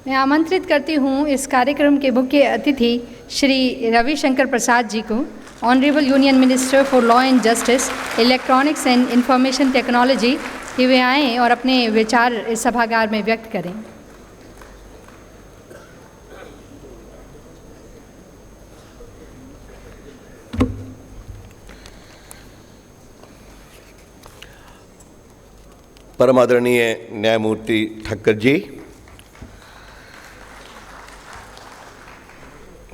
मैं आमंत्रित करती हूँ इस कार्यक्रम के मुख्य अतिथि श्री रविशंकर प्रसाद जी को, honourable union minister for law and justice, electronics and information technology, कि वे आएँ और अपने विचार इस सभागार में व्यक्त करें। परम आदरणीय न्यायमूर्ति ठक्कर जी,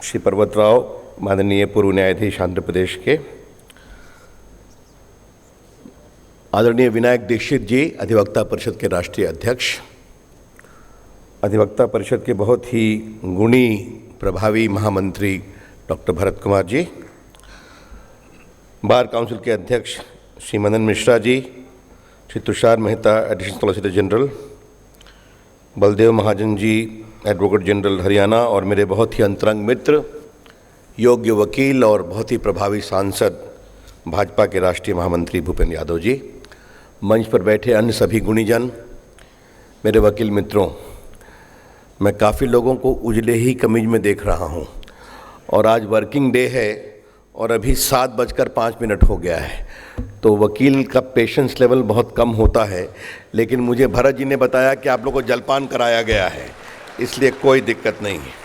श्री पर्वत राव, माननीय पूर्व न्यायाधीश आंध्र प्रदेश के, आदरणीय विनायक दीक्षित जी, अधिवक्ता परिषद के राष्ट्रीय अध्यक्ष, अधिवक्ता परिषद के बहुत ही गुणी प्रभावी महामंत्री doctor Bharat Kumar ji, bar council के अध्यक्ष Shri Madan Mishra ji, Shri Tushar Mehta, additional solicitor general, Baldev Mahajan ji, advocate general Haryana, और मेरे बहुत ही अंतरंग मित्र, योग्य वकील और बहुत ही प्रभावी सांसद भाजपा के राष्ट्रीय महामंत्री भूपेंद्र यादव जी, मंच पर बैठे अन्य सभी गुणीजन, मेरे वकील मित्रों, मैं काफ़ी लोगों को उजले ही कमीज में देख रहा हूँ और आज वर्किंग डे है और अभी 7:05 हो गया है, तो वकील का पेशेंस लेवल बहुत कम होता है, लेकिन मुझे भरत जी ने बताया कि आप लोगों को जलपान कराया गया है, इसलिए कोई दिक्कत नहीं है।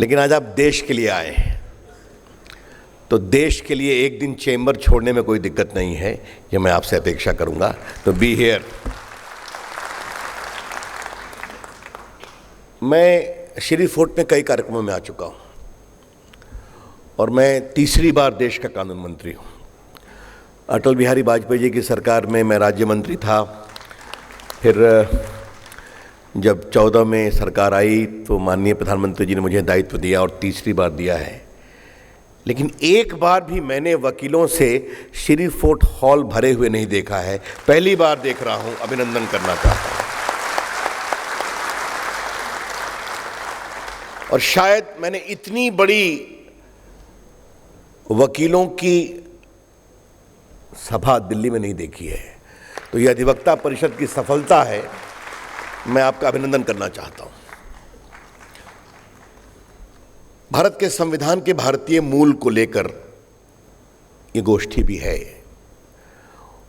लेकिन आज आप देश के लिए आए, तो देश के लिए एक दिन चेंबर छोड़ने में कोई दिक्कत नहीं है, ये मैं आपसे अपेक्षा करूंगा, तो बी हियर। मैं श्री फोर्ट में कई कार्यक्रमों में आ चुका हूं और मैं तीसरी बार देश का कानून मंत्री हूँ। अटल बिहारी वाजपेयी जी की सरकार में मैं राज्य मंत्री था, फिर जब 14 में सरकार आई तो माननीय प्रधानमंत्री जी ने मुझे दायित्व दिया और तीसरी बार दिया है। लेकिन एक बार भी मैंने वकीलों से श्री फोर्ट हॉल भरे हुए नहीं देखा है, पहली बार देख रहा हूँ, अभिनंदन करना चाहता हूँ। और शायद मैंने इतनी बड़ी वकीलों की सभा दिल्ली में नहीं देखी है, तो यह अधिवक्ता परिषद की सफलता है, मैं आपका अभिनंदन करना चाहता हूं। भारत के संविधान के भारतीय मूल को लेकर ये गोष्ठी भी है।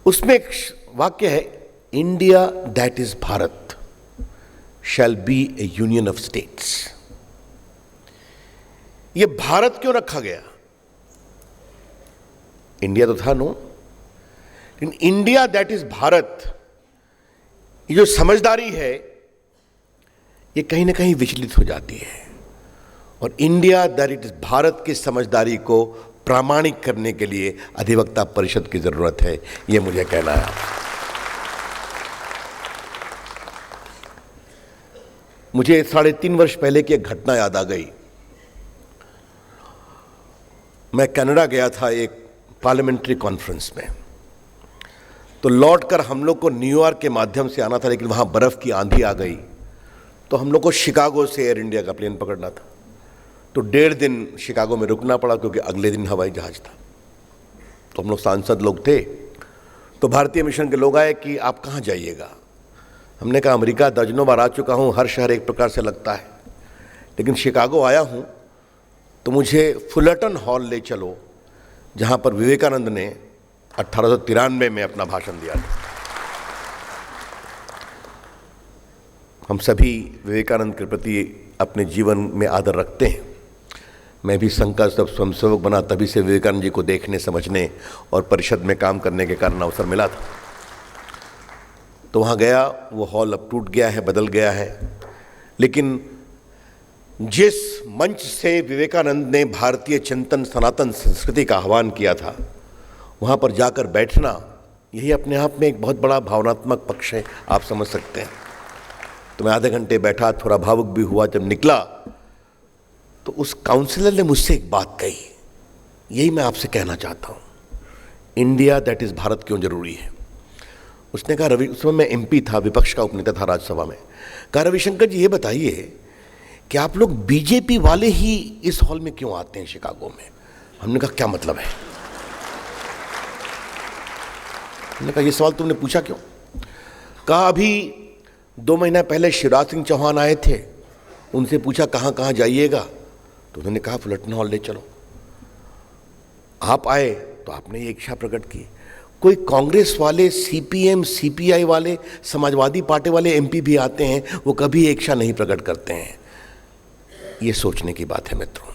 उसमें एक वाक्य है, India that is Bharat shall be A union of states. ये भारत क्यों रखा गया? इंडिया तो था नो, लेकिन इंडिया दैट इज भारत, ये जो समझदारी है ये कहीं ना कहीं विचलित हो जाती है, और इंडिया दैट इज भारत की समझदारी को प्रामाणिक करने के लिए अधिवक्ता परिषद की जरूरत है, ये मुझे कहना है। मुझे 3.5 वर्ष पहले की एक घटना याद आ गई। मैं कनाडा गया था एक पार्लियामेंट्री कॉन्फ्रेंस में, तो लौटकर हम लोग को न्यूयॉर्क के माध्यम से आना था, लेकिन वहाँ बर्फ़ की आंधी आ गई, तो हम लोग को शिकागो से एयर इंडिया का प्लेन पकड़ना था। तो 1.5 दिन शिकागो में रुकना पड़ा, क्योंकि अगले दिन हवाई जहाज़ था। तो हम लोग सांसद लोग थे, तो भारतीय मिशन के लोग आए कि आप कहाँ जाइएगा। हमने कहा अमेरिका दर्जनों बार आ चुका हूँ, हर शहर एक प्रकार से लगता है, लेकिन शिकागो आया हूँ तो मुझे फुलटन हॉल ले चलो, जहाँ पर विवेकानंद ने 1893 में अपना भाषण दिया था। हम सभी विवेकानंद के प्रति अपने जीवन में आदर रखते हैं। मैं भी संघ का जब स्वयंसेवक बना, तभी से विवेकानंद जी को देखने, समझने और परिषद में काम करने के कारण अवसर मिला था। तो वहाँ गया, वो हॉल अब टूट गया है, बदल गया है, लेकिन जिस मंच से विवेकानंद ने भारतीय चिंतन, सनातन संस्कृति का आह्वान किया था, वहाँ पर जाकर बैठना, यही अपने आप में एक बहुत बड़ा भावनात्मक पक्ष है, आप समझ सकते हैं। तो मैं आधे घंटे बैठा, थोड़ा भावुक भी हुआ। जब निकला तो उस काउंसिलर ने मुझसे एक बात कही, यही मैं आपसे कहना चाहता हूँ, इंडिया दैट इज़ भारत क्यों जरूरी है। उसने कहा, उस समय मैं एमपी था, विपक्ष का उपनेता था राज्यसभा में। कहा, रविशंकर जी ये बताइए कि आप लोग बीजेपी वाले ही इस हॉल में क्यों आते हैं शिकागो में। हमने कहा क्या मतलब है? हमने कहा ये सवाल तुमने पूछा क्यों? कहा अभी 2 महीना पहले शिवराज सिंह चौहान आए थे, उनसे पूछा कहाँ कहाँ जाइएगा, तो उन्होंने कहा फुलटन हॉल ले चलो। आप आए तो आपने ये इच्छा प्रकट की। कोई कांग्रेस वाले, सीपीएम, सीपीआई वाले, समाजवादी पार्टी वाले एमपी भी आते हैं, वो कभी इच्छा नहीं प्रकट करते हैं। ये सोचने की बात है मित्रों।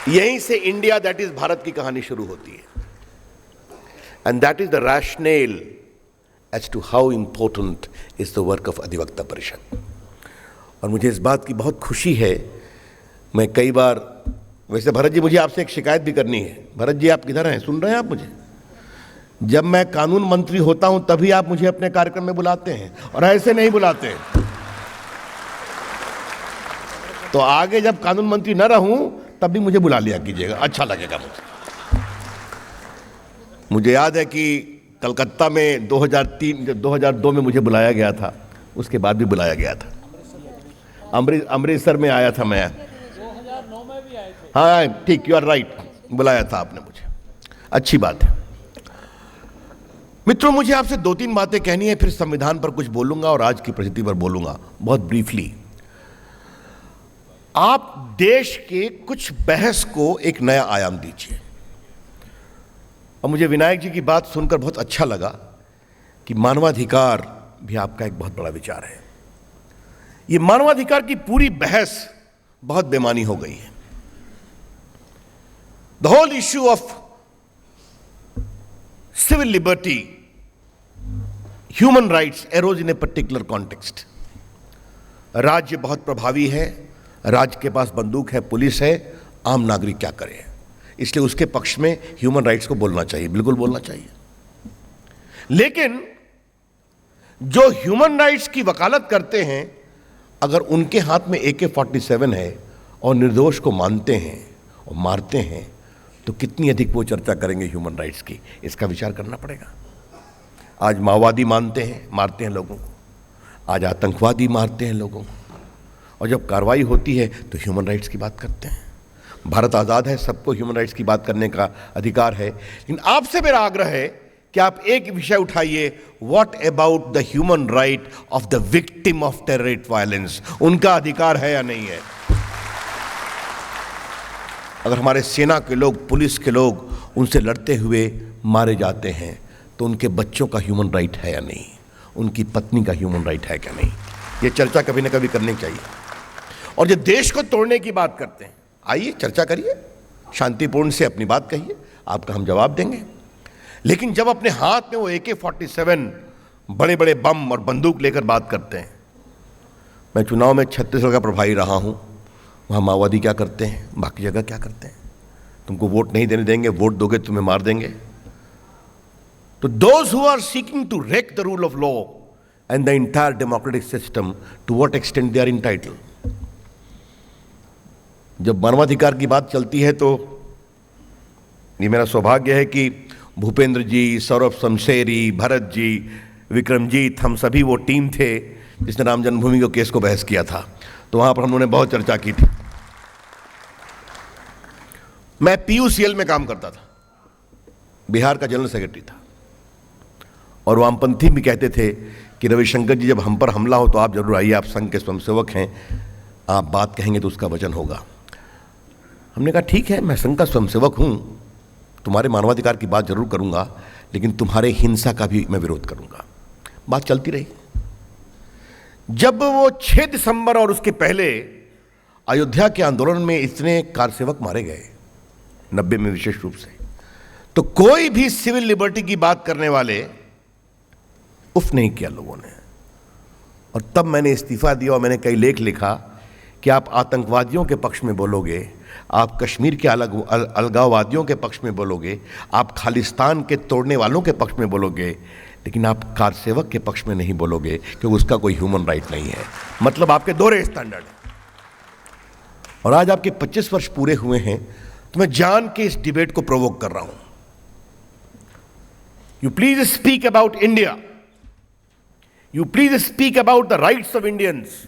यहीं से इंडिया दैट इज भारत की कहानी शुरू होती है। And that is the rationale as to how important is the work of Adhivakta Parishad. और मुझे इस बात की बहुत खुशी है, मैं कई बार, वैसे भरत जी मुझे आपसे एक शिकायत भी करनी है। भरत जी आप किधर हैं, सुन रहे हैं आप मुझे? जब मैं कानून मंत्री होता हूं तभी आप मुझे अपने कार्यक्रम में बुलाते हैं, और ऐसे नहीं बुलाते हैं। तो आगे जब कानून मंत्री न रहूं तब भी मुझे बुला लिया कीजिएगा, अच्छा लगेगा मुझे। मुझे याद है कि कलकत्ता में 2002 में मुझे बुलाया गया था, उसके बाद भी बुलाया गया था। अमृतसर में आया था मैं, 2009 में भी आए थे। हाँ ठीक, यू आर राइट, बुलाया था आपने मुझे, अच्छी बात है। मित्रों, मुझे आपसे 2-3 बातें कहनी है, फिर संविधान पर कुछ बोलूंगा और आज की परिस्थिति पर बोलूंगा बहुत ब्रीफली। आप देश के कुछ बहस को एक नया आयाम दीजिए। और मुझे विनायक जी की बात सुनकर बहुत अच्छा लगा कि मानवाधिकार भी आपका एक बहुत बड़ा विचार है। ये मानवाधिकार की पूरी बहस बहुत बेमानी हो गई है। The whole issue of civil liberty, human rights arose in a particular context. राज्य बहुत प्रभावी है, राज्य के पास बंदूक है, पुलिस है, आम नागरिक क्या करे? इसलिए उसके पक्ष में ह्यूमन राइट्स को बोलना चाहिए, बिल्कुल बोलना चाहिए। लेकिन जो ह्यूमन राइट्स की वकालत करते हैं, अगर उनके हाथ में AK-47 है और निर्दोष को मानते हैं और मारते हैं, तो कितनी अधिक वो चर्चा करेंगे ह्यूमन राइट्स की, इसका विचार करना पड़ेगा। आज माओवादी मारते हैं लोगों को, आज आतंकवादी मारते हैं लोगों को, और जब कार्रवाई होती है तो ह्यूमन राइट्स की बात करते हैं। भारत आज़ाद है, सबको ह्यूमन राइट्स की बात करने का अधिकार है। लेकिन आपसे मेरा आग्रह है कि आप एक विषय उठाइए, what about the human right of the victim of terrorist violence? उनका अधिकार है या नहीं है? अगर हमारे सेना के लोग, पुलिस के लोग उनसे लड़ते हुए मारे जाते हैं, तो उनके बच्चों का ह्यूमन राइट है या नहीं? उनकी पत्नी का ह्यूमन राइट है क्या नहीं? ये चर्चा कभी ना कभी करनी चाहिए। और जो देश को तोड़ने की बात करते हैं, आइए चर्चा करिए, शांतिपूर्ण से अपनी बात कहिए, आपका हम जवाब देंगे। लेकिन जब अपने हाथ में वो AK-47 बड़े बड़े बम और बंदूक लेकर बात करते हैं, मैं चुनाव में छत्तीसगढ़ का प्रभारी रहा हूं, वहाँ माओवादी क्या करते हैं, बाकी जगह क्या करते हैं? तुमको वोट नहीं देने देंगे, वोट दोगे तुम्हें मार देंगे। तो those who are seeking to wreck the rule of law and the entire democratic system, to what extent they are entitled? जब मानवाधिकार की बात चलती है तो ये मेरा सौभाग्य है कि भूपेंद्र जी, सौरभ शमशेरी, भरत जी, विक्रमजीत, हम सभी वो टीम थे जिसने राम जन्मभूमि के केस को बहस किया था। तो वहाँ पर हम लोगों ने बहुत चर्चा की थी। मैं PUCL में काम करता था, बिहार का जनरल सेक्रेटरी था, और वामपंथी भी कहते थे कि रविशंकर जी जब हम पर हमला हो तो आप जरूर आइए, आप संघ के स्वयंसेवक हैं, आप बात कहेंगे तो उसका वजन होगा। हमने कहा ठीक है, मैं संघ का स्वयंसेवक हूं, तुम्हारे मानवाधिकार की बात जरूर करूंगा, लेकिन तुम्हारे हिंसा का भी मैं विरोध करूंगा। बात चलती रही। जब वो 6 दिसंबर और उसके पहले अयोध्या के आंदोलन में इतने कारसेवक मारे गए, 90 में विशेष रूप से, तो कोई भी सिविल लिबर्टी की बात करने वाले उफ नहीं किया लोगों ने। और तब मैंने इस्तीफा दिया और मैंने कई लेख लिखा कि आप आतंकवादियों के पक्ष में बोलोगे, आप कश्मीर के अलगाववादियों के पक्ष में बोलोगे, आप खालिस्तान के तोड़ने वालों के पक्ष में बोलोगे, लेकिन आप कारसेवक के पक्ष में नहीं बोलोगे, क्योंकि उसका कोई ह्यूमन राइट नहीं है। मतलब आपके दोहरे स्टैंडर्ड हैं। और आज आपके 25 वर्ष पूरे हुए हैं, तो मैं जान के इस डिबेट को प्रोवोक कर रहा हूं। You please speak about India, you please speak about the rights of Indians,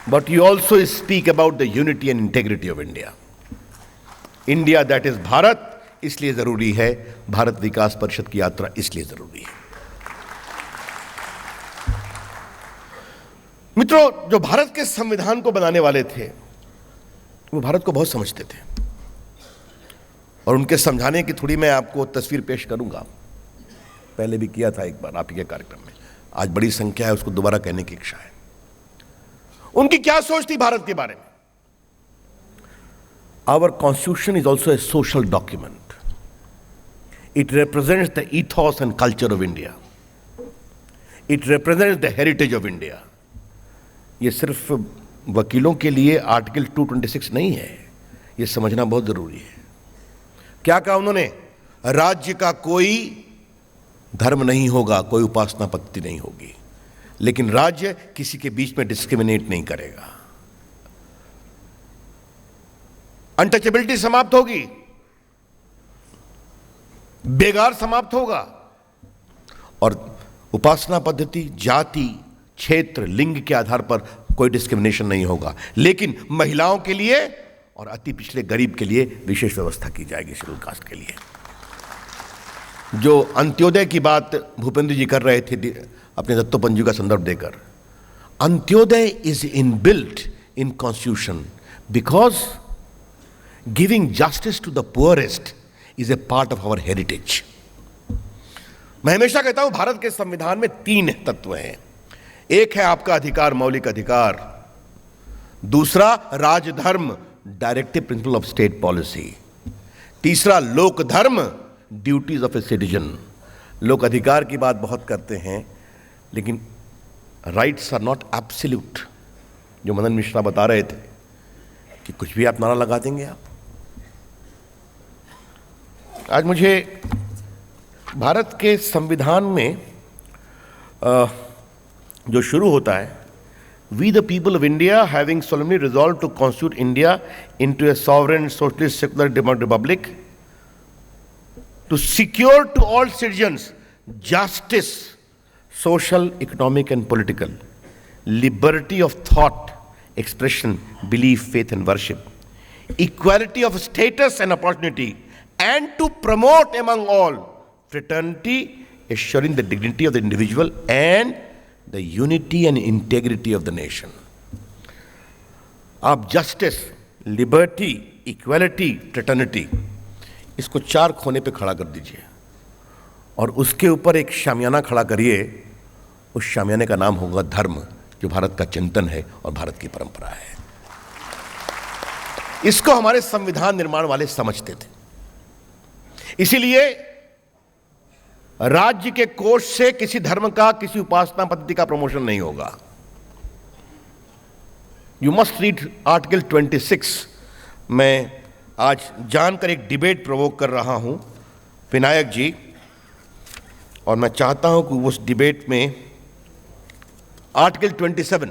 but you also speak about the unity and integrity of India. India that is Bharat इसलिए जरूरी है, भारत विकास परिषद की यात्रा इसलिए जरूरी है। मित्रों, जो भारत के संविधान को बनाने वाले थे वो भारत को बहुत समझते थे, और उनके समझाने की थोड़ी मैं आपको तस्वीर पेश करूंगा। पहले भी किया था एक बार आप ही के कार्यक्रम में, आज बड़ी संख्या है, उसको दोबारा कहने की इच्छा है। उनकी क्या सोच थी भारत के बारे में? Our constitution is also a social document. It represents the ethos and culture of India. It represents the heritage of India. ये सिर्फ वकीलों के लिए आर्टिकल 226 नहीं है, ये समझना बहुत जरूरी है। क्या कहा उन्होंने? राज्य का कोई धर्म नहीं होगा, कोई उपासना पद्धति नहीं होगी, लेकिन राज्य किसी के बीच में डिस्क्रिमिनेट नहीं करेगा। अनटचेबिलिटी समाप्त होगी, बेगार समाप्त होगा, और उपासना पद्धति, जाति, क्षेत्र, लिंग के आधार पर कोई डिस्क्रिमिनेशन नहीं होगा। लेकिन महिलाओं के लिए और अति पिछड़े गरीब के लिए विशेष व्यवस्था की जाएगी, शेड्यूल कास्ट के लिए। जो अंत्योदय की बात भूपेंद्र जी कर रहे थे अपने दत्तोपंत जी का संदर्भ देकर, Antyodaya is inbuilt in constitution because giving justice to the poorest is a part of our heritage. मैं हमेशा कहता हूं भारत के संविधान में 3 तत्व हैं। एक है आपका अधिकार, मौलिक अधिकार। दूसरा राजधर्म, directive principle of state policy. तीसरा लोक धर्म, ड्यूटीज ऑफ ए सिटीजन। लोक अधिकार की बात बहुत करते हैं, लेकिन राइट्स आर नॉट एब्सोल्यूट। जो मदन मिश्रा बता रहे थे कि कुछ भी आप नारा लगा देंगे आप। आज मुझे भारत के संविधान में जो शुरू होता है, we the people of India having solemnly resolved to constitute India into a sovereign socialist secular democratic republic to secure to all citizens justice, social, economic and political, liberty of thought, expression, belief, faith and worship, equality of status and opportunity, and to promote among all fraternity, assuring the dignity of the individual and the unity and integrity of the nation. आप justice, liberty, equality, fraternity, इसको 4 कोने पे खड़ा कर दीजिए और उसके ऊपर एक शामियाना खड़ा करिए। उस शामियाने का नाम होगा धर्म, जो भारत का चिंतन है और भारत की परंपरा है। इसको हमारे संविधान निर्माण वाले समझते थे। इसीलिए राज्य के कोष से किसी धर्म का, किसी उपासना पद्धति का प्रमोशन नहीं होगा। You must read article 26। मैं आज जानकर एक डिबेट प्रोवोक कर रहा हूं विनायक जी, और मैं चाहता हूं कि उस डिबेट में article 27,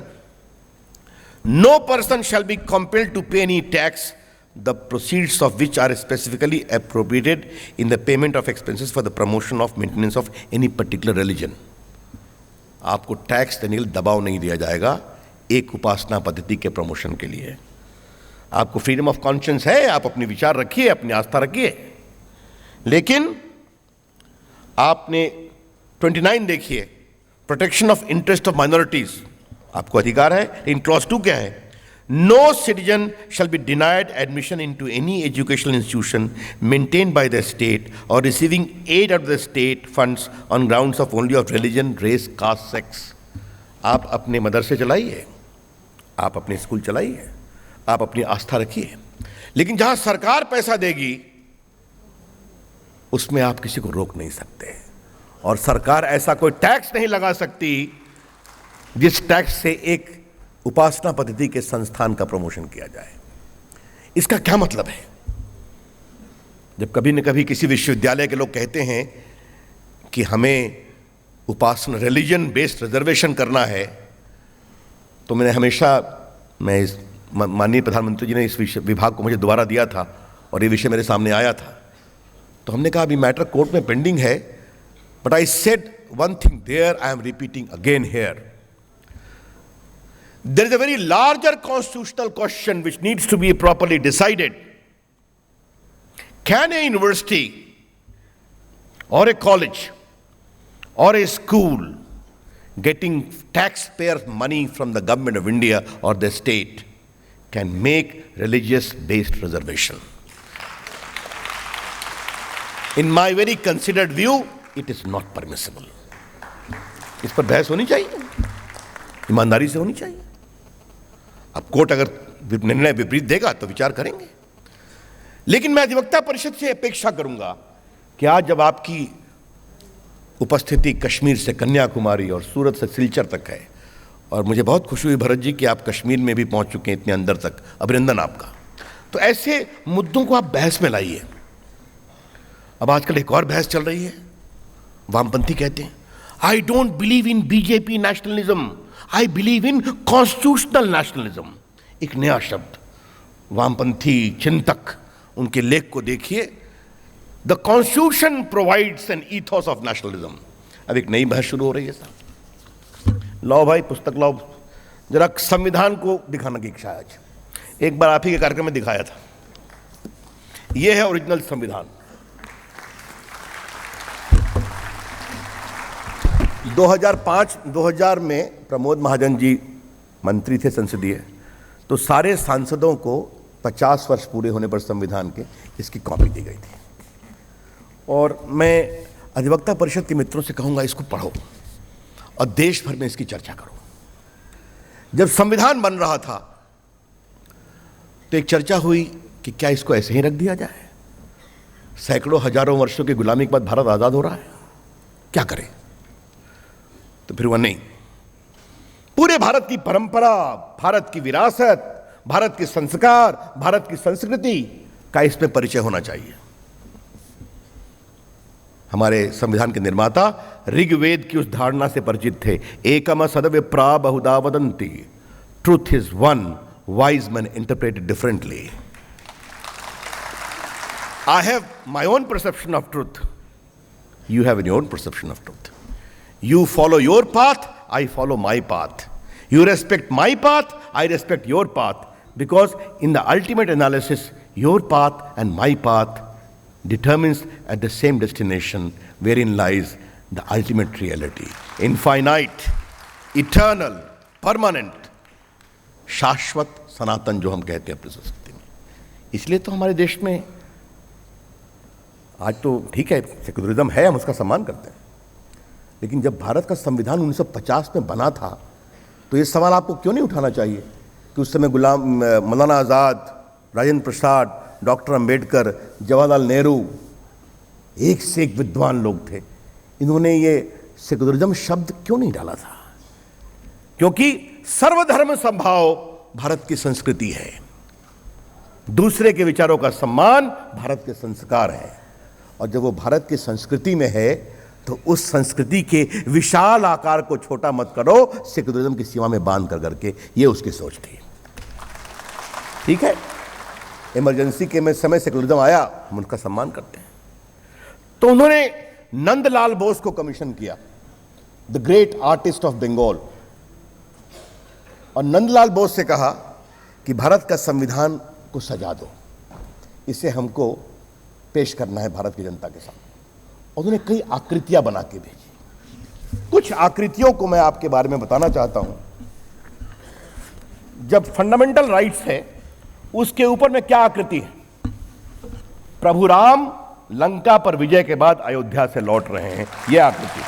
no person shall be compelled to pay any tax the proceeds of which are specifically appropriated in the payment of expenses for the promotion of maintenance of any particular religion. आपको tax देने के लिए दबाव नहीं दिया जाएगा एक उपासना पद्धति के प्रमोशन के लिए। आपको फ्रीडम ऑफ कॉन्शियंस है, आप अपने विचार रखिए, अपनी आस्था रखिए, लेकिन आपने 29 देखिए, protection of interest of minorities, आपको अधिकार है। इन क्लॉज 2 क्या है? No citizen shall be denied admission into any educational institution maintained by the state or receiving aid out of the state funds on grounds of only of religion, race, caste, sex. आप अपने मदरसे चलाइए, आप अपने school चलाइए, आप अपनी आस्था रखिए, लेकिन जहां सरकार पैसा देगी उसमें आप किसी को रोक नहीं सकते, और सरकार ऐसा कोई टैक्स नहीं लगा सकती जिस टैक्स से एक उपासना पद्धति के संस्थान का प्रमोशन किया जाए। इसका क्या मतलब है? जब कभी न कभी किसी विश्वविद्यालय के लोग कहते हैं कि हमें उपासना रिलीजन बेस्ड रिजर्वेशन करना है, तो मैंने हमेशा, माननीय प्रधानमंत्री जी ने इस विभाग को मुझे दोबारा दिया था और ये विषय मेरे सामने आया था, तो हमने कहा अभी मैटर कोर्ट में पेंडिंग है, but I said one thing there, I am repeating again here. There is a very larger constitutional question which needs to be properly decided. Can a university or a college or a school getting taxpayer money from the government of India or the state can make religious-based reservation. In my very considered view, it is not permissible. इस पर बहस होनी चाहिए, ईमानदारी से होनी चाहिए. अब कोर्ट अगर निर्णय विपरीत देगा तो विचार करेंगे. लेकिन मैं अधिवक्ता परिषद से अपेक्षा करूंगा कि आज जब आपकी उपस्थिति कश्मीर से कन्याकुमारी और सूरत से सिलचर तक है, और मुझे बहुत खुशी हुई भरत जी कि आप कश्मीर में भी पहुंच चुके हैं इतने अंदर तक, अभिनंदन आपका. तो ऐसे मुद्दों को आप बहस में लाइए. अब आजकल एक और बहस चल रही है, वामपंथी कहते हैं I don't believe in BJP nationalism, I believe in constitutional nationalism. एक नया शब्द, वामपंथी चिंतक, उनके लेख को देखिए. The constitution provides N ethos of nationalism. अब एक नई बहस शुरू हो रही है साहब. लाओ भाई पुस्तक लाओ, जरा संविधान को दिखाने की इच्छा है आज. एक बार आप ही के कार्यक्रम में दिखाया था. यह है ओरिजिनल संविधान. 2005-2000 में प्रमोद महाजन जी मंत्री थे संसदीय, तो सारे सांसदों को 50 वर्ष पूरे होने पर संविधान के इसकी कॉपी दी गई थी. और मैं अधिवक्ता परिषद के मित्रों से कहूंगा इसको पढ़ो और देश भर में इसकी चर्चा करो. जब संविधान बन रहा था तो एक चर्चा हुई कि क्या इसको ऐसे ही रख दिया जाए. सैकड़ों हजारों वर्षों की गुलामी के बाद भारत आजाद हो रहा है, क्या करें. तो फिर वह नहीं, पूरे भारत की परंपरा, भारत की विरासत, भारत के संस्कार, भारत की संस्कृति का इसमें परिचय होना चाहिए. हमारे संविधान के निर्माता ऋग्वेद की उस धारणा से परिचित थे, एकम सदविप्रा बहुधा वदन्ति, truth is one, wise man interpreted differently. I have my own perception of truth. You have your own perception of truth. You follow your path, I follow my path. You respect my path, I respect your path. Because in the ultimate analysis, your path and my path determines at the same destination wherein lies the ultimate reality. Infinite, eternal, permanent, शाश्वत, सनातन जो हम कहते हैं अपनी संस्कृति में. इसलिए तो हमारे देश में आज तो ठीक है सेक्युलरिज्म है, हम उसका सम्मान करते हैं. लेकिन जब भारत का संविधान 1950 में बना था तो ये सवाल आपको क्यों नहीं उठाना चाहिए कि उस समय मौलाना आज़ाद, राजेंद्र प्रसाद, डॉक्टर अंबेडकर, जवाहरलाल नेहरू, एक से एक विद्वान लोग थे, इन्होंने ये सेक्युलरिज्म शब्द क्यों नहीं डाला था. क्योंकि सर्वधर्म समभाव भारत की संस्कृति है. दूसरे के विचारों का सम्मान भारत के संस्कार है. और जब वो भारत की संस्कृति में है तो उस संस्कृति के विशाल आकार को छोटा मत करो सेक्युलरिज्म की सीमा में बांध कर करके. ये उसकी सोच थी. ठीक है, इमरजेंसी के में समय सेक्युलरिज्म आया, हम उनका सम्मान करते हैं. तो उन्होंने नंदलाल बोस को कमीशन किया, the great artist of Bengal, और नंदलाल बोस से कहा कि भारत का संविधान को सजा दो, इसे हमको पेश करना है भारत की जनता के सामने. उन्होंने कई आकृतियां बना के भेजी. कुछ आकृतियों को मैं आपके बारे में बताना चाहता हूं. जब फंडामेंटल राइट्स है उसके ऊपर में क्या आकृति है, प्रभु राम लंका पर विजय के बाद अयोध्या से लौट रहे हैं, यह आकृति.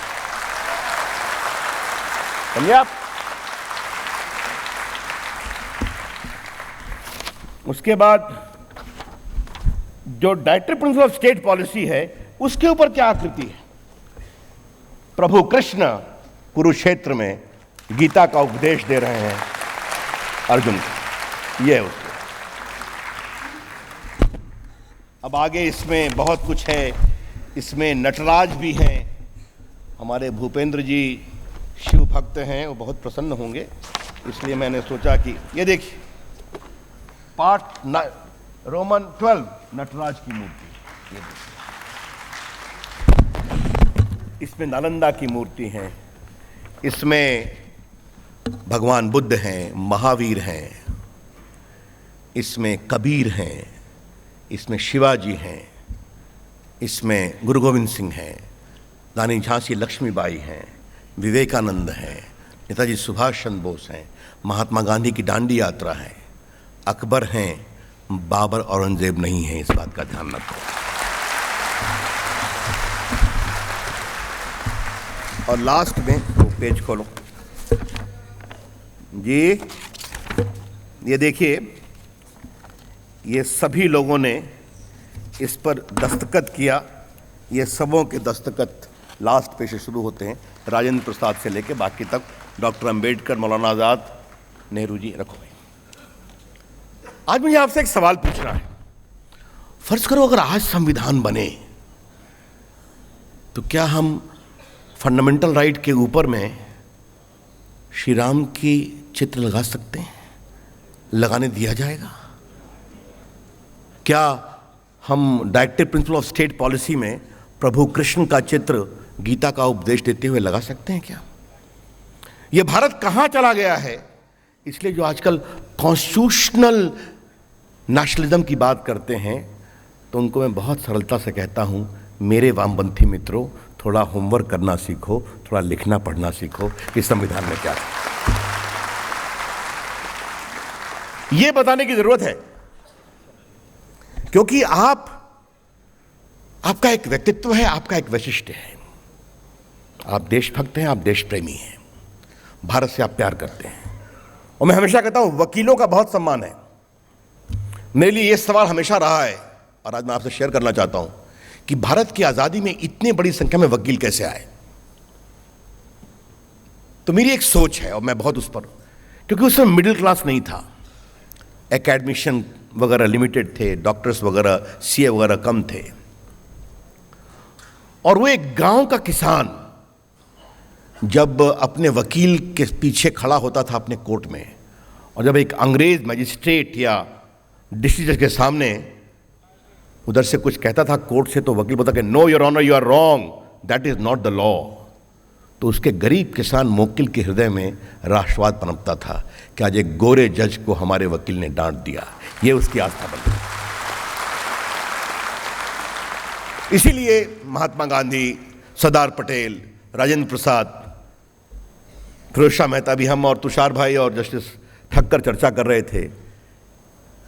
समझिए आप. उसके बाद जो director principal of state policy है उसके ऊपर क्या आकृति है, प्रभु कृष्ण कुरुक्षेत्र में गीता का उपदेश दे रहे हैं अर्जुन को, यह है उसके. अब आगे इसमें बहुत कुछ है. इसमें नटराज भी हैं. हमारे भूपेंद्र जी शिव भक्त हैं, वो बहुत प्रसन्न होंगे, इसलिए मैंने सोचा कि ये देखिए पार्ट रोमन 12 नटराज की मूर्ति. ये देखिए, इसमें नालंदा की मूर्ति है. इसमें भगवान बुद्ध हैं, महावीर हैं, इसमें कबीर हैं, इसमें शिवाजी हैं, इसमें गुरु गोविंद सिंह हैं, रानी झांसी लक्ष्मीबाई हैं, विवेकानंद हैं, नेताजी सुभाष चंद्र बोस हैं, महात्मा गांधी की दांडी यात्रा है, अकबर हैं, बाबर औरंगजेब नहीं है। इस बात का ध्यान रखो। और लास्ट में वो पेज खोलो जी, ये देखिए, ये सभी लोगों ने इस पर दस्तखत किया। ये सबों के दस्तखत लास्ट पेज से शुरू होते हैं, राजेंद्र प्रसाद से लेके बाकी तक, डॉक्टर अंबेडकर, मौलाना आज़ाद, नेहरू जी। रखो भाई, आज मुझे आपसे एक सवाल पूछना है। फर्ज करो अगर आज संविधान बने तो क्या हम फंडामेंटल राइट के ऊपर में श्री राम की चित्र लगा सकते हैं? लगाने दिया जाएगा? क्या हम directive principle of state policy में प्रभु कृष्ण का चित्र, गीता का उपदेश देते हुए लगा सकते हैं क्या? यह भारत कहां चला गया है? इसलिए जो आजकल कॉन्स्टिट्यूशनल नेशनलिज्म की बात करते हैं तो उनको मैं बहुत सरलता से कहता हूं, मेरे वामपंथी मित्रों, थोड़ा होमवर्क करना सीखो, थोड़ा लिखना पढ़ना सीखो कि संविधान में क्या है। यह बताने की जरूरत है क्योंकि आपका एक व्यक्तित्व है, आपका एक वैशिष्ट्य है। आप देशभक्त हैं, आप देश प्रेमी हैं, भारत से आप प्यार करते हैं। और मैं हमेशा कहता हूं, वकीलों का बहुत सम्मान है। मेरे लिए यह सवाल हमेशा रहा है और आज मैं आपसे शेयर करना चाहता हूं कि भारत की आजादी में इतनी बड़ी संख्या में वकील कैसे आए। तो मेरी एक सोच है और मैं बहुत उस पर, क्योंकि उसमें मिडिल क्लास नहीं था, एकेडमिशियन वगैरह लिमिटेड थे, डॉक्टर्स वगैरह, सीए वगैरह कम थे, और वो एक गांव का किसान जब अपने वकील के पीछे खड़ा होता था अपने कोर्ट में, और जब एक अंग्रेज मजिस्ट्रेट या डिस्ट्रिक्ट जज के सामने उधर से कुछ कहता था कोर्ट से, तो वकील बोलता कि no your honour, you are wrong, that is not the law. तो उसके गरीब किसान मोकिल के हृदय में राष्ट्रवाद पनपता था कि आज एक गोरे जज को हमारे वकील ने डांट दिया। ये उसकी आस्था बन गई। इसीलिए महात्मा गांधी, सरदार पटेल, राजेंद्र प्रसाद, फिरोज शाह मेहता, भी हम और तुषार भाई और जस्टिस ठक्कर चर्चा कर रहे थे।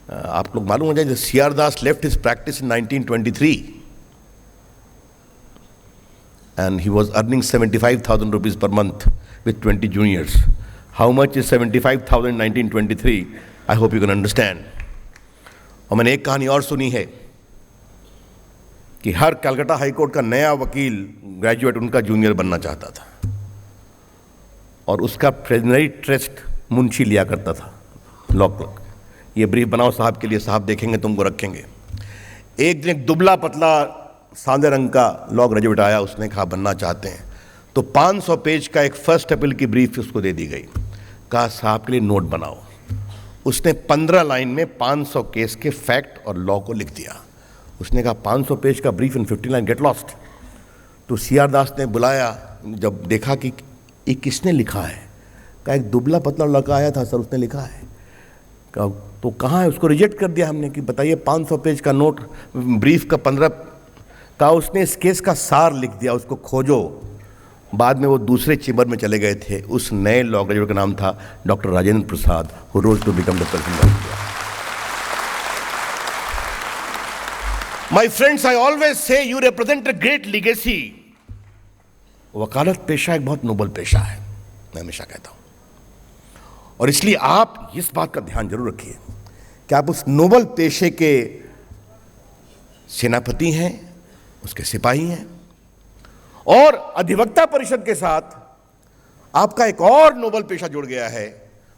आप लोग मालूम हो जाए, CR Das left his practice in 1923 and he was earning 75,000 rupees per month with 20 juniors. How much is 75,000 in 1923? I hope you can understand. और मैंने एक कहानी और सुनी है कि हर कलकत्ता हाईकोर्ट का नया वकील ग्रेजुएट उनका जूनियर बनना चाहता था और उसका प्रिजनरी ट्रस्ट मुंशी लिया करता था, लॉ क्लर्क। ये ब्रीफ बनाओ साहब के लिए, साहब देखेंगे तुमको रखेंगे। एक दिन एक दुबला पतला सांदे रंग का लॉ ग्रेजुएट आया, उसने कहा बनना चाहते हैं, तो 500 पेज का एक फर्स्ट अपील की ब्रीफ उसको दे दी गई। कहा साहब के लिए नोट बनाओ। उसने 15 लाइन में 500 केस के फैक्ट और लॉ को लिख दिया। उसने कहा 500 पेज का brief in 15 line, get lost. तो सीआर दास ने बुलाया, जब देखा कि ये किसने लिखा है, कहा एक दुबला पतला लड़का आया था सर, उसने लिखा है। कहा तो कहाँ है? उसको रिजेक्ट कर दिया हमने कि बताइए 500 पेज का नोट ब्रीफ का 15। कहा उसने इस केस का सार लिख दिया, उसको खोजो। बाद में वो दूसरे चेंबर में चले गए थे। उस नए लॉ ग्रेजुएट का नाम था doctor Rajendra Prasad, who rose to become the president of India. My friends, I always say you represent a great legacy. वकालत पेशा एक बहुत नोबल पेशा है, मैं हमेशा कहता हूं, और इसलिए आप इस बात का ध्यान जरूर रखिए कि आप उस नोबल पेशे के सेनापति हैं, उसके सिपाही हैं, और अधिवक्ता परिषद के साथ आपका एक और नोबल पेशा जुड़ गया है,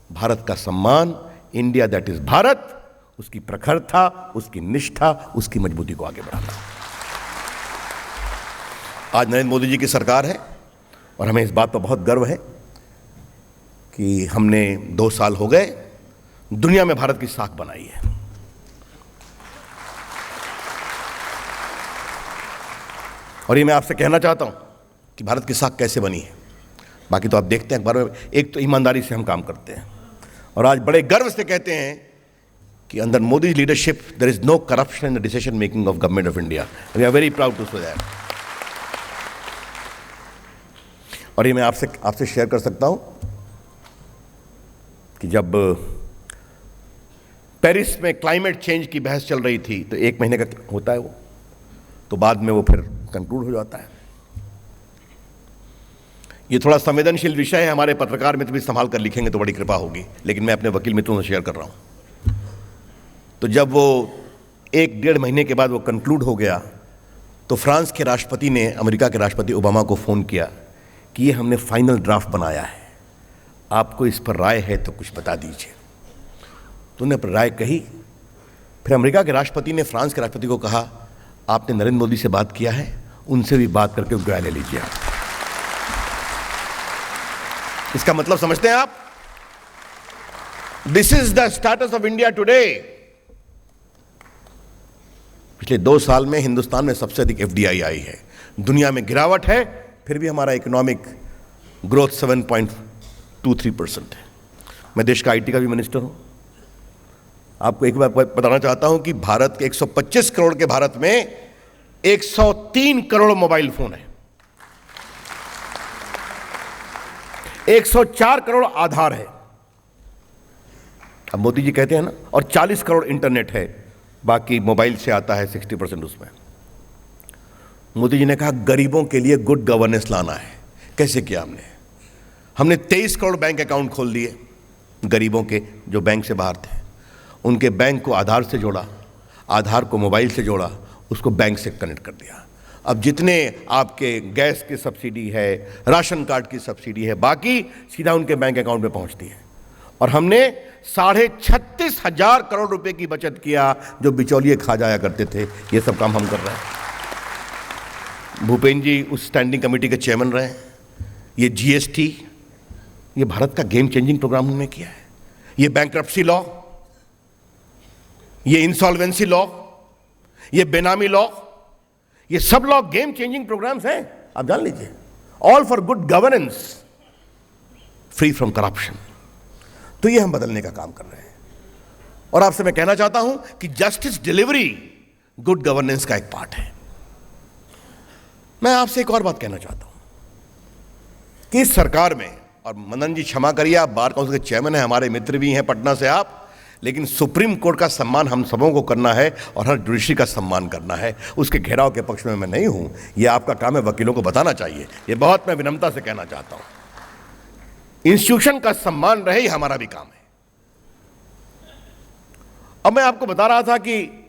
भारत का सम्मान। इंडिया दैट इज भारत, उसकी प्रखरता, उसकी निष्ठा, उसकी मजबूती को आगे बढ़ाना। आज नरेंद्र मोदी जी की सरकार है और हमें इस बात पर बहुत गर्व है कि हमने 2 साल हो गए दुनिया में भारत की साख बनाई है। और ये मैं आपसे कहना चाहता हूं कि भारत की साख कैसे बनी है। बाकी तो आप देखते हैं अखबारों में, एक तो ईमानदारी से हम काम करते हैं और आज बड़े गर्व से कहते हैं कि under Modi leadership there is no corruption in the decision making of government of India. We are very proud to say that. और ये मैं आपसे शेयर कर सकता हूं कि जब पेरिस में क्लाइमेट चेंज की बहस चल रही थी तो 1 महीने का होता है वो, तो बाद में वो फिर कंक्लूड हो जाता है। ये थोड़ा संवेदनशील विषय है, हमारे पत्रकार मित्र भी संभाल कर लिखेंगे तो बड़ी कृपा होगी, लेकिन मैं अपने वकील मित्रों से शेयर कर रहा हूं। तो जब वो 1-1.5 महीने के बाद वो कंक्लूड हो गया तो फ्रांस के राष्ट्रपति ने अमेरिका के राष्ट्रपति ओबामा को फ़ोन किया कि ये हमने फाइनल ड्राफ्ट बनाया है, आपको इस पर राय है तो कुछ बता दीजिए। तो उन्होंने राय कही। फिर अमेरिका के राष्ट्रपति ने फ्रांस के राष्ट्रपति को कहा, आपने नरेंद्र मोदी से बात किया है, उनसे भी बात करके राय ले लीजिए आप। इसका मतलब समझते हैं आप? This is the status of India today. पिछले 2 साल में हिंदुस्तान में सबसे अधिक FDI आई है, दुनिया में गिरावट है, फिर भी हमारा इकोनॉमिक ग्रोथ 7.23% है। मैं देश का IT का भी मिनिस्टर हूं। आपको एक बार बताना चाहता हूं कि भारत के 125 करोड़ के भारत में 103 करोड़ मोबाइल फोन है, 104 करोड़ आधार है। अब मोदी जी कहते हैं ना, और 40 करोड़ इंटरनेट है, बाकी मोबाइल से आता है 60% उसमें। मोदी जी ने कहा गरीबों के लिए गुड गवर्नेंस लाना है। कैसे किया हमने 23 करोड़ बैंक अकाउंट खोल दिए गरीबों के जो बैंक से बाहर थे, उनके बैंक को आधार से जोड़ा, आधार को मोबाइल से जोड़ा, उसको बैंक से कनेक्ट कर दिया। अब जितने आपके गैस की सब्सिडी है, राशन कार्ड की सब्सिडी है, बाकी सीधा उनके बैंक अकाउंट में पहुंचती है। और हमने 36,500 करोड़ रुपए की बचत किया जो बिचौलिए खा जाया करते थे। ये सब काम हम कर रहे हैं। भूपेंद्र जी उस स्टैंडिंग कमेटी के चेयरमैन रहे। ये GST, ये भारत का गेम चेंजिंग प्रोग्राम उन्होंने किया है। ये बैंक्रप्सी लॉ, ये इंसॉल्वेंसी लॉ, ये बेनामी लॉ, ये सब लॉ गेम चेंजिंग प्रोग्राम्स हैं। आप जान लीजिए, all for good governance, free from corruption. तो ये हम बदलने का काम कर रहे हैं। और आपसे मैं कहना चाहता हूं कि जस्टिस डिलीवरी गुड गवर्नेंस का एक पार्ट है। मैं आपसे एक और बात कहना चाहता हूं कि इस सरकार में, और मदन जी क्षमा करिए, आप बार काउंसिल के चेयरमैन हैं, हमारे मित्र भी हैं पटना से आप, लेकिन सुप्रीम कोर्ट का सम्मान हम सबों को करना है और हर जुडिशरी का सम्मान करना है। उसके घेराव के पक्ष में मैं नहीं हूं, यह आपका काम है, वकीलों को बताना चाहिए। यह बहुत मैं विनम्रता से कहना चाहता हूं, इंस्टीट्यूशन का सम्मान रहे, ही हमारा भी काम है। अब मैं आपको बता रहा था कि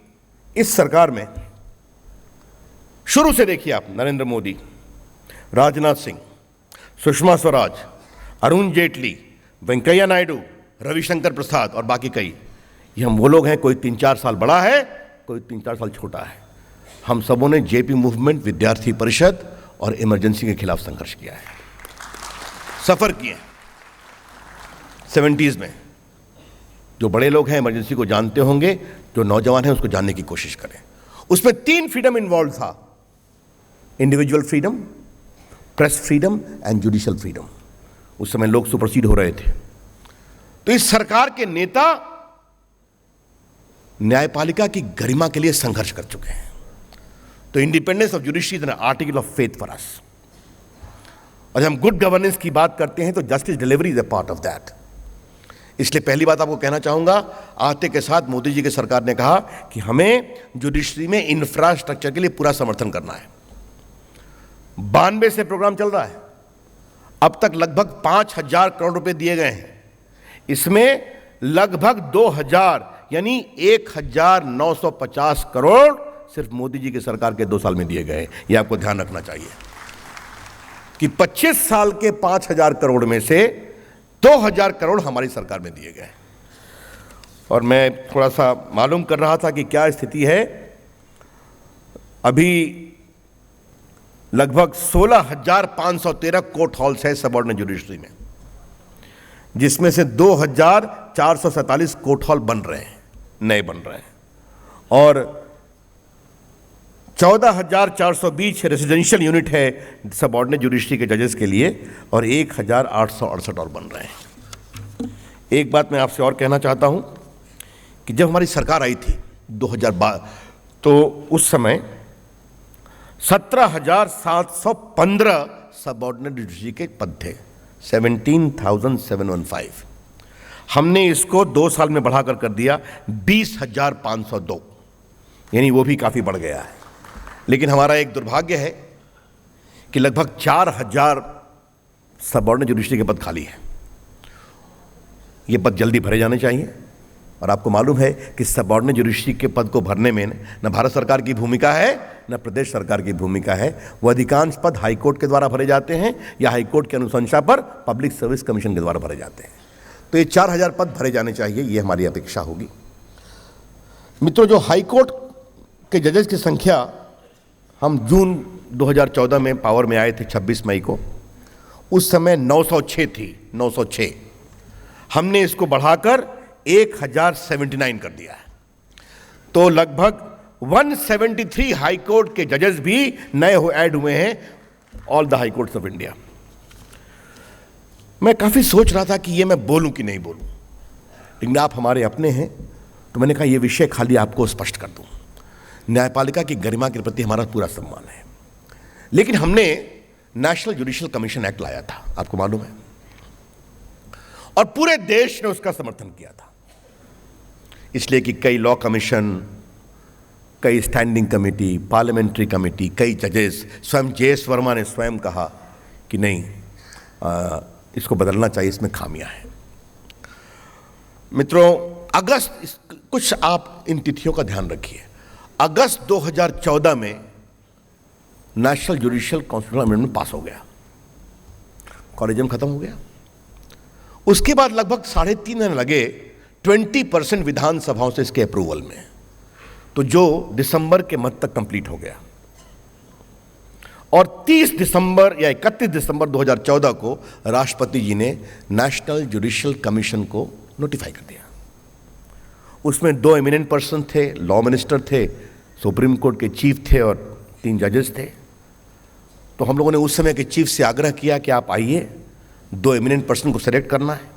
इस सरकार में शुरू से देखिए आप, नरेंद्र मोदी, राजनाथ सिंह, सुषमा स्वराज, अरुण जेटली, वेंकैया नायडू, रविशंकर प्रसाद और बाकी कई, ये हम वो लोग हैं, कोई 3-4 साल बड़ा है, कोई 3-4 साल छोटा है। हम सबों ने JP मूवमेंट, विद्यार्थी परिषद और इमरजेंसी के खिलाफ संघर्ष किया है, सफर किए 70s में। जो बड़े लोग हैं इमरजेंसी को जानते होंगे, जो नौजवान हैं उसको जानने की कोशिश करें। उसमें 3 फ्रीडम इन्वॉल्व था, individual freedom, press freedom and judicial freedom. उस समय लोग सुपरसीड हो रहे थे। तो इस सरकार के नेता न्यायपालिका की गरिमा के लिए संघर्ष कर चुके हैं। तो independence of judiciary is an article of faith for us. और जब हम गुड गवर्नेंस की बात करते हैं तो justice delivery is a part of that. इसलिए पहली बात आपको कहना चाहूंगा, आते के साथ मोदी जी की सरकार ने कहा कि हमें जुडिशरी में इंफ्रास्ट्रक्चर के लिए पूरा समर्थन करना है। 92 से प्रोग्राम चल रहा है, अब तक लगभग 5,000 करोड़ रुपए दिए गए हैं। इसमें लगभग 2,000 यानी 1,950 करोड़ सिर्फ मोदी जी की सरकार के 2 साल में दिए गए। यह आपको ध्यान रखना चाहिए कि 25 साल के 5,000 करोड़ में से 2,000 करोड़ हमारी सरकार में दिए गए। और मैं थोड़ा सा मालूम कर रहा था कि क्या स्थिति है। अभी लगभग 16,513 कोर्ट हॉल्स हैं सबऑर्डिनेट जुडिशरी में, जिसमें से 2,447 कोर्ट हॉल बन रहे हैं, नए बन रहे हैं, और 14,420 रेजिडेंशियल यूनिट है सबऑर्डिनेट जुडिशरी के जजेस के लिए, और 1,868 और बन रहे हैं। एक बात मैं आपसे और कहना चाहता हूं कि जब हमारी सरकार आई थी 2012, तो उस समय 17,715 सबऑर्डिनेट जुडिशरी के पद थे, 17,715। हमने इसको 2 साल में बढ़ाकर कर दिया 20,502, यानी वो भी काफ़ी बढ़ गया है। लेकिन हमारा एक दुर्भाग्य है कि लगभग 4,000 सबऑर्डिनेट जुडिशरी के पद खाली हैं। ये पद जल्दी भरे जाने चाहिए। और आपको मालूम है कि सबऑर्डिनेट जुडिशरी के पद को भरने में न भारत सरकार की भूमिका है न प्रदेश सरकार की भूमिका है। वो अधिकांश पद हाईकोर्ट के द्वारा भरे जाते हैं या हाईकोर्ट की अनुशंसा पर पब्लिक सर्विस कमीशन के द्वारा भरे जाते हैं। तो ये 4,000 पद भरे जाने चाहिए, ये हमारी अपेक्षा होगी। मित्रों, जो हाईकोर्ट के जजेस की संख्या हम जून 2014 में पावर में आए थे 26 मई को, उस समय 906 थी, 906। हमने इसको बढ़ाकर 1,079 कर दिया है। तो लगभग 173 हाई कोर्ट के जजेस भी नए ऐड हुए हैं, all the high courts of India. मैं काफी सोच रहा था कि ये मैं बोलूं कि नहीं बोलूं, लेकिन आप हमारे अपने हैं तो मैंने कहा ये विषय खाली आपको स्पष्ट कर दूं। न्यायपालिका की गरिमा के प्रति हमारा पूरा सम्मान है, लेकिन हमने नेशनल जुडिशियल कमीशन एक्ट लाया था, आपको मालूम है, और पूरे देश ने उसका समर्थन किया था। इसलिए कि कई लॉ कमीशन, कई स्टैंडिंग कमेटी, पार्लियामेंट्री कमेटी, कई जजेस, स्वयं JS वर्मा ने स्वयं कहा कि नहीं, इसको बदलना चाहिए, इसमें खामियां हैं। मित्रों, अगस्त, कुछ आप इन तिथियों का ध्यान रखिए। अगस्त 2014 में नेशनल जुडिशियल कॉन्स्टिट्यूशनल अमेंडमेंट पास हो गया, कॉलेजियम खत्म हो गया। उसके बाद लगभग 3.5 महीने लगे 20% विधानसभाओं से इसके अप्रूवल में, तो जो दिसंबर के मध्य तक कंप्लीट हो गया। और 30 दिसंबर या 31 दिसंबर 2014 को राष्ट्रपति जी ने नेशनल जुडिशियल कमीशन को नोटिफाई कर दिया। उसमें 2 एमिनेंट पर्सन थे, लॉ मिनिस्टर थे, सुप्रीम कोर्ट के चीफ थे और 3 जजेस थे। तो हम लोगों ने उस समय के चीफ से आग्रह किया कि आप आइए, 2 एमिनेंट पर्सन को सेलेक्ट करना है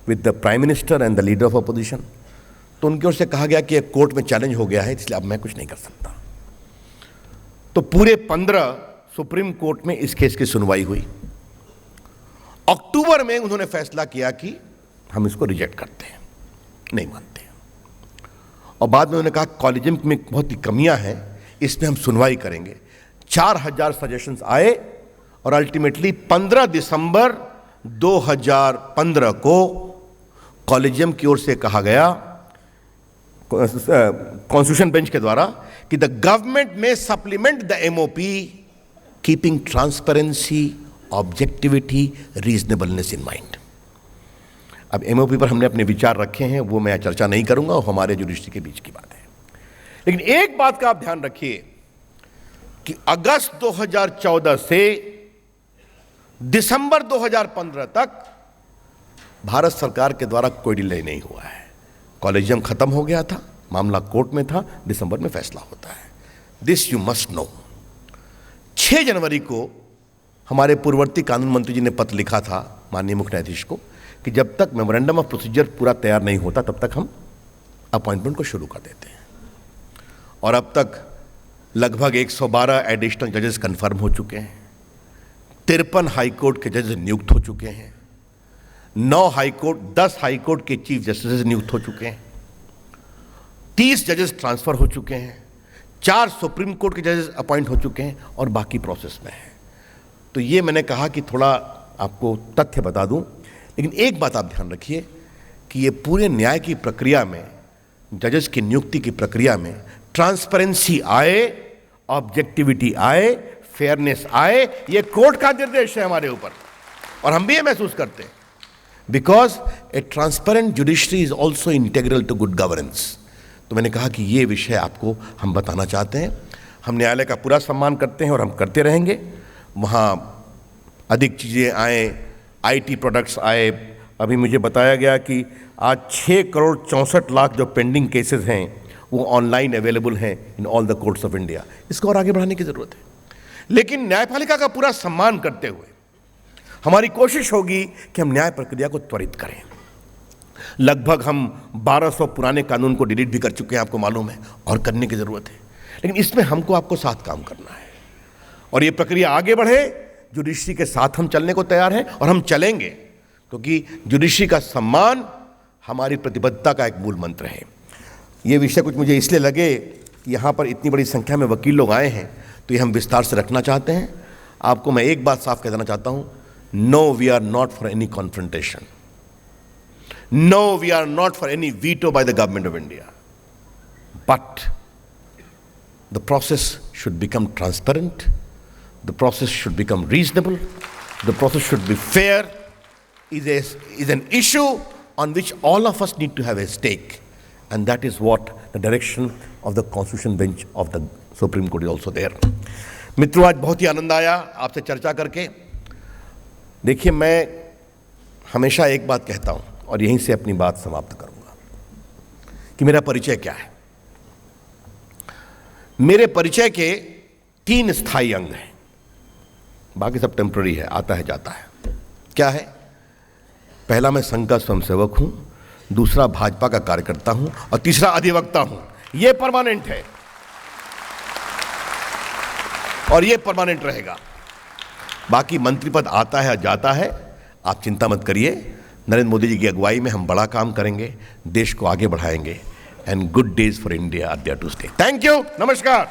with the prime minister and the leader of opposition. तो उनकी ओर से कहा गया कि एक कोर्ट में चैलेंज हो गया है, इसलिए अब मैं कुछ नहीं कर सकता। तो पूरे 15 सुप्रीम कोर्ट में इस केस की सुनवाई हुई। अक्टूबर में उन्होंने फैसला किया कि हम इसको रिजेक्ट करते हैं, नहीं मानते। और बाद में उन्होंने कहा कॉलेजियम में बहुत ही कमियां हैं, इसमें हम सुनवाई करेंगे। 4,000 सजेशंस आए और अल्टीमेटली 15 दिसंबर 2015 को कॉलेजियम की ओर से कहा गया कॉन्स्टिट्यूशन बेंच के द्वारा कि द गवर्नमेंट में supplement the MOP keeping transparency, objectivity, reasonableness in mind. अब MOP पर हमने अपने विचार रखे हैं, वो मैं चर्चा नहीं करूंगा, वो हमारे जुडिशरी के बीच की बात है। लेकिन एक बात का आप ध्यान रखिए कि अगस्त 2014 से दिसंबर 2015 तक भारत सरकार के द्वारा कोई डिले नहीं हुआ है। कॉलेजियम खत्म हो गया था, मामला कोर्ट में था, दिसंबर में फैसला होता है। This you must know. 6 जनवरी को हमारे पूर्ववर्ती कानून मंत्री जी ने पत्र लिखा था माननीय मुख्य न्यायाधीश को कि जब तक मेमोरेंडम ऑफ प्रोसीजर पूरा तैयार नहीं होता तब तक हम अपॉइंटमेंट को शुरू कर देते हैं। और अब तक लगभग 112 एडिशनल जजेस कंफर्म हो चुके हैं, 53 हाईकोर्ट के जजेस नियुक्त हो चुके हैं, 10 हाईकोर्ट के चीफ जस्टिस नियुक्त हो चुके हैं, 30 जजेस ट्रांसफर हो चुके हैं, 4 सुप्रीम कोर्ट के जजेस अपॉइंट हो चुके हैं और बाकी प्रोसेस में है। तो ये मैंने कहा कि थोड़ा आपको तथ्य बता दूं, लेकिन एक बात आप ध्यान रखिए कि ये पूरे न्याय की प्रक्रिया में, जजेस की नियुक्ति की प्रक्रिया में ट्रांसपेरेंसी आए, ऑब्जेक्टिविटी आए, फेयरनेस आए, ये कोर्ट का निर्देश है हमारे ऊपर और हम भी ये महसूस करते हैं। Because a transparent judiciary is also integral to good governance. तो मैंने कहा कि ये विषय आपको हम बताना चाहते हैं। हम न्यायालय का पूरा सम्मान करते हैं और हम करते रहेंगे। वहाँ अधिक चीज़ें आए, IT प्रोडक्ट्स आए। अभी मुझे बताया गया कि आज 6,64,00,000 जो पेंडिंग केसेस हैं वो ऑनलाइन अवेलेबल हैं in all the courts of India. इसको और आगे बढ़ाने की ज़रूरत है, लेकिन न्यायपालिका का पूरा सम्मान करते हुए हमारी कोशिश होगी कि हम न्याय प्रक्रिया को त्वरित करें। लगभग हम 1200 पुराने कानून को डिलीट भी कर चुके हैं, आपको मालूम है, और करने की ज़रूरत है। लेकिन इसमें हमको आपको साथ काम करना है और ये प्रक्रिया आगे बढ़े, जुडिशरी के साथ हम चलने को तैयार हैं और हम चलेंगे, क्योंकि जुडिशरी का सम्मान हमारी प्रतिबद्धता का एक मूल मंत्र है। ये विषय कुछ मुझे इसलिए लगे कि यहाँ पर इतनी बड़ी संख्या में वकील लोग आए हैं, तो ये हम विस्तार से रखना चाहते हैं। आपको मैं एक बात साफ कह देना चाहता हूँ, no we are not for any confrontation, no we are not for any veto by the government of India, but the process should become transparent, the process should become reasonable, the process should be fair, is an issue on which all of us need to have a stake, and that is what the direction of the Constitution Bench of the Supreme Court is also there. मित्रों, आज बहुत ही आनंद आया आपसे चर्चा करके। देखिए, मैं हमेशा एक बात कहता हूं और यहीं से अपनी बात समाप्त करूंगा कि मेरा परिचय क्या है। मेरे परिचय के 3 स्थायी अंग हैं, बाकी सब टेम्पररी है, आता है जाता है। क्या है? पहला, मैं संघ का स्वयंसेवक हूं, दूसरा भाजपा का कार्यकर्ता हूं और तीसरा अधिवक्ता हूं। यह परमानेंट है और यह परमानेंट रहेगा। बाकी मंत्री पद आता है जाता है, आप चिंता मत करिए। नरेंद्र मोदी जी की अगुवाई में हम बड़ा काम करेंगे, देश को आगे बढ़ाएंगे, and good days for India are there to stay. Thank you. Namaskar.